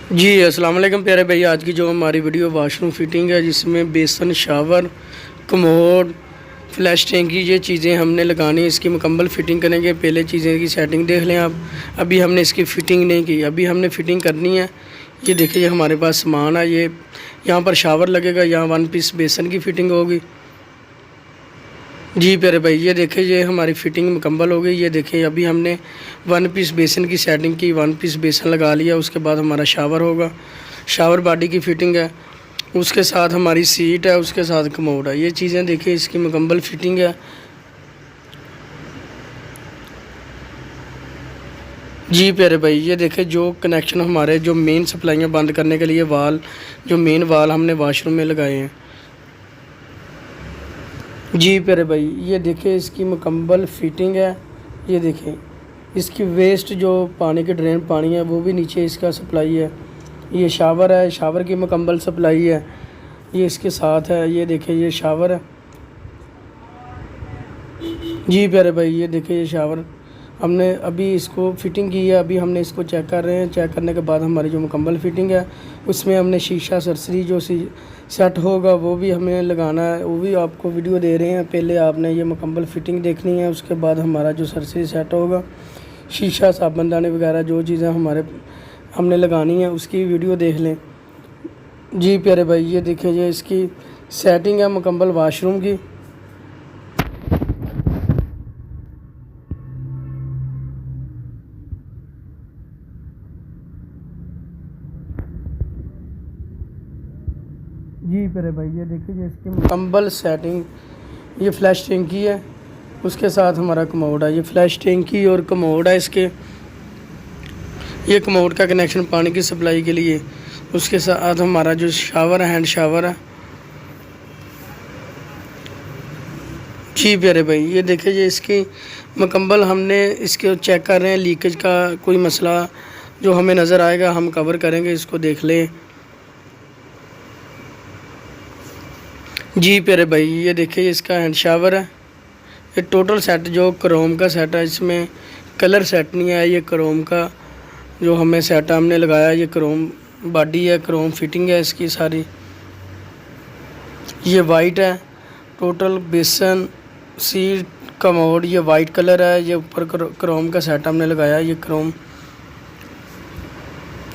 जी अस्सलाम वालेकुम प्यारे भाई। आज की जो हमारी वीडियो वाशरूम फिटिंग है, जिसमें बेसन, शावर, कमोड, फ्लैश टैंकी, ये चीज़ें हमने लगानी है। इसकी मुकम्मल फ़िटिंग करेंगे। पहले चीज़ें की सेटिंग देख लें आप। अभी हमने इसकी फ़िटिंग नहीं की, अभी हमने फ़िटिंग करनी है। ये देखिए, ये हमारे पास सामान है। ये यहाँ पर शावर लगेगा, यहाँ 1 पीस बेसन की फ़िटिंग होगी। जी प्यारे भाई, ये देखिए, ये हमारी फ़िटिंग मुकम्मल हो गई। ये देखिए, अभी हमने 1 पीस बेसन की सेटिंग की, 1 पीस बेसन लगा लिया। उसके बाद हमारा शावर होगा, शावर बॉडी की फ़िटिंग है। उसके साथ हमारी सीट है, उसके साथ कमोड है। ये चीज़ें देखिए, इसकी मुकम्मल फ़िटिंग है। जी प्यारे भाई, ये देखिए, जो कनेक्शन हमारे जो मेन सप्लाइयाँ बंद करने के लिए वाल, जो मेन वाल हमने वाशरूम में लगाए हैं। जी प्यारे भाई, ये देखिए, इसकी मुकम्मल फ़िटिंग है। ये देखिए, इसकी वेस्ट जो पानी के ड्रेन पानी है, वो भी नीचे इसका सप्लाई है। ये शावर है, शावर की मुकम्मल सप्लाई है, ये इसके साथ है। ये देखिए, ये शावर है। जी प्यारे भाई, ये देखिए, ये शावर हमने अभी इसको फ़िटिंग की है। अभी हमने इसको चेक कर रहे हैं। चेक करने के बाद हमारी जो मुकम्मल फ़िटिंग है, उसमें हमने शीशा सरसरी जो सेट होगा वो भी हमें लगाना है। वो भी आपको वीडियो दे रहे हैं। पहले आपने ये मुकम्मल फ़िटिंग देखनी है, उसके बाद हमारा जो सरसरी सेट होगा, शीशा, साबुनदानी वगैरह जो चीज़ें हमने लगानी है, उसकी वीडियो देख लें। जी प्यारे भाई, ये देखिए, ये इसकी सेटिंग है मुकम्मल वाशरूम की। जी प्यारे भाई, ये देखिए, ये इसकी मुकम्मल सेटिंग। ये फ्लैश टैंकी है, उसके साथ हमारा कमोड है। ये फ्लैश टैंकी और कमोड है इसके। ये कमोड का कनेक्शन पानी की सप्लाई के लिए। उसके साथ हमारा जो शावर है, हैंड शावर है। जी प्यारे भाई, ये देखिए, ये इसकी मुकम्मल हमने इसके चेक कर रहे हैं। लीकेज का कोई मसला जो हमें नज़र आएगा, हम कवर करेंगे, इसको देख लें। जी प्यारे भाई, ये देखिए, इसका हैंड शावर है। ये टोटल सेट जो क्रोम का सेट है, इसमें कलर सेट नहीं है। ये क्रोम का जो हमें सेट हमने लगाया, ये क्रोम बॉडी है, क्रोम फिटिंग है इसकी सारी। ये वाइट है, टोटल बेसन, सीट, कमोड, ये वाइट कलर है। ये ऊपर क्रोम का सेट हमने लगाया, ये क्रोम।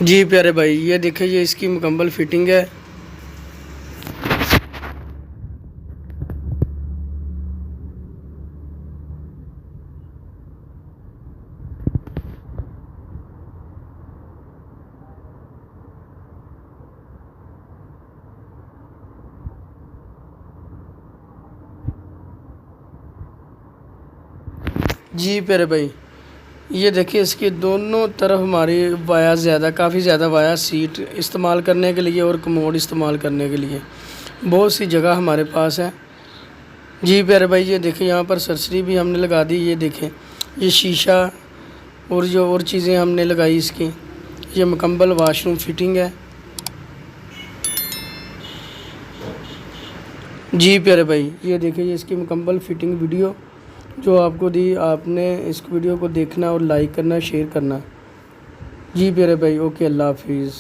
जी प्यारे भाई, ये देखिए, ये इसकी मुकम्मल फिटिंग है। जी प्यारे भाई, ये देखिए, इसकी दोनों तरफ हमारी वाया काफ़ी ज़्यादा वाया, सीट इस्तेमाल करने के लिए और कमोड इस्तेमाल करने के लिए बहुत सी जगह हमारे पास है। जी प्यारे भाई, ये देखिए, यहाँ पर सरसरी भी हमने लगा दी। ये देखें, ये शीशा और जो और चीज़ें हमने लगाई इसकी। ये मुकम्मल वाशरूम फिटिंग है। जी प्यारे भाई, ये देखिए, ये इसकी मुकम्मल फिटिंग वीडियो जो आपको दी। आपने इस वीडियो को देखना और लाइक करना, शेयर करना। जी प्यारे भाई, ओके, अल्लाह हाफिज़।